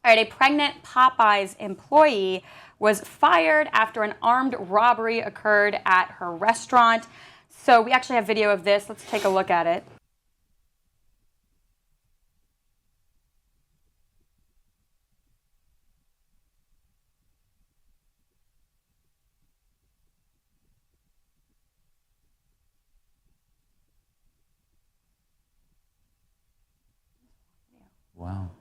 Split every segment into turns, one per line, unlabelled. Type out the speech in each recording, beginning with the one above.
All right, a pregnant Popeyes employee was fired after an armed robbery occurred at her restaurant. So we actually have video of this. Let's take a look at it.
Wow.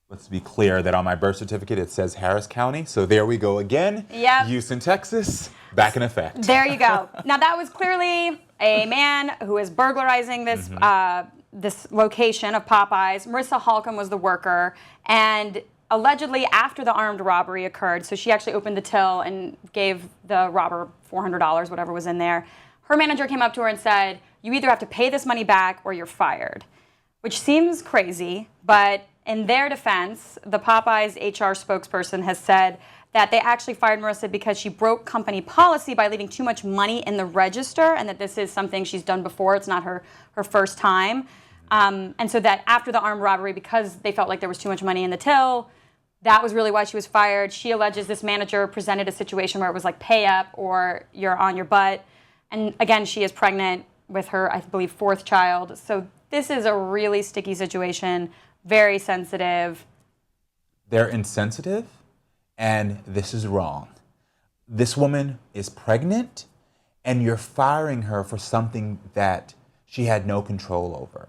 Let's be clear that on my birth certificate it says Harris County, so there we go again.
Yep.
Houston, Texas, back in effect.
There you go. Now that was clearly a man who is burglarizing this this location of Popeyes. Marissa Holcomb was the worker, and allegedly after the armed robbery occurred, so she actually opened the till and gave the robber $400, whatever was in there. Her manager came up to her and said, "You either have to pay this money back or you're fired," which seems crazy, but in their defense, the Popeyes HR spokesperson has said that they actually fired Marissa because she broke company policy by leaving too much money in the register, and that this is something she's done before. It's not her first time. And so that after the armed robbery, because they felt like there was too much money in the till, that was really why she was fired. She alleges this manager presented a situation where it was like pay up or you're on your butt. And again, she is pregnant with her, I believe, fourth child. So this is a really sticky situation. Very sensitive.
They're insensitive, and this is wrong. This woman is pregnant, and you're firing her for something that she had no control over.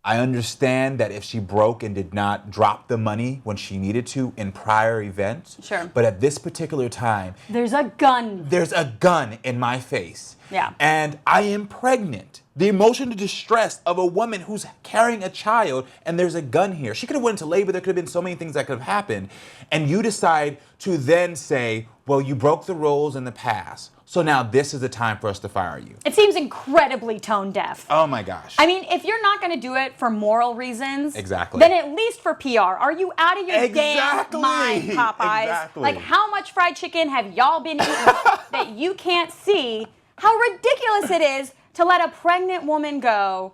I understand that if she broke and did not drop the money when she needed to in prior events,
sure.
But at this particular time,
there's a gun.
There's a gun in my face.
Yeah.
And I am pregnant. The emotional distress of a woman who's carrying a child, and there's a gun here. She could have went into labor. There could have been so many things that could have happened. And you decide to then say, well, you broke the rules in the past, so now this is the time for us to fire you.
It seems incredibly tone deaf.
Oh my gosh.
I mean, if you're not going to do it for moral reasons,
exactly,
then at least for PR. Are you out of your
exactly.
damn mind, Popeyes?
Exactly.
Like, how much fried chicken have y'all been eating that you can't see? How ridiculous it is to let a pregnant woman go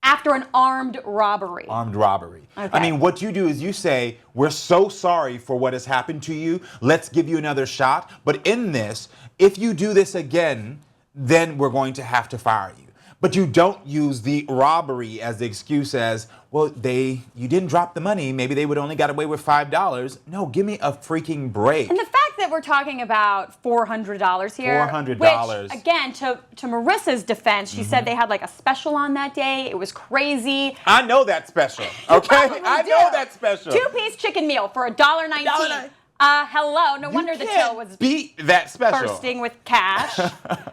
after an armed robbery.
Armed robbery.
Okay.
I mean, what you do is you say, we're so sorry for what has happened to you. Let's give you another shot. But in this, if you do this again, then we're going to have to fire you. But you don't use the robbery as the excuse as, well, you didn't drop the money. Maybe they would only got away with $5. No, give me a freaking break.
And the fact that we're talking about $400 here.
$400.
Which, again, to Marissa's defense, she said they had like a special on that day. It was crazy.
I know that special, okay? I know that special.
2-piece chicken meal for $1.19. Hello, no wonder the till was
beat that special.
Bursting with cash.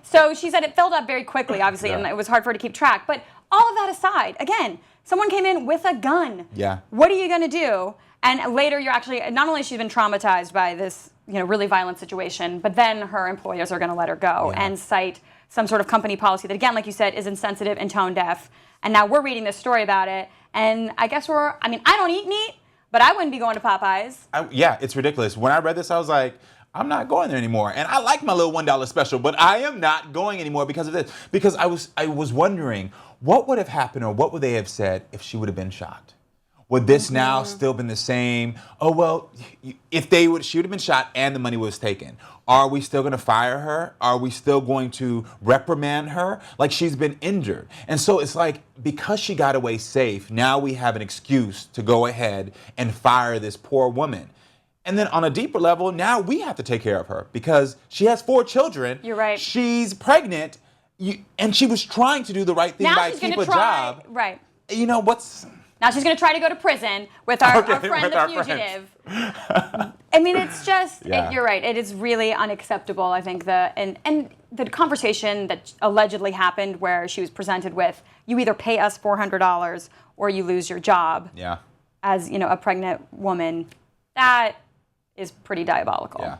So she said it filled up very quickly, obviously, and it was hard for her to keep track. But all of that aside, again, someone came in with a gun.
Yeah.
What are you going to do? And later, you're actually, not only she's been traumatized by this, really violent situation, but then her employers are going to let her go and cite some sort of company policy that, again, like you said, is insensitive and tone deaf. And now we're reading this story about it, and I guess I don't eat meat, but I wouldn't be going to Popeyes.
Yeah, it's ridiculous. When I read this, I was like, I'm not going there anymore. And I like my little $1 special, but I am not going anymore because of this. Because I was wondering, what would have happened or what would they have said if she would have been shot? Would this now still been the same? Oh, well, if she would have been shot and the money was taken, are we still going to fire her? Are we still going to reprimand her? Like, she's been injured. And so it's like, because she got away safe, now we have an excuse to go ahead and fire this poor woman. And then on a deeper level, now we have to take care of her because she has 4 children.
You're right.
She's pregnant, and she was trying to do the right thing by keep a job.
Right.
Now
she's going to try to go to prison with our friend the fugitive. I mean, it's just, you're right. It is really unacceptable, I think, and the conversation that allegedly happened where she was presented with, you either pay us $400 or you lose your job as, a pregnant woman, that is pretty diabolical.
Yeah.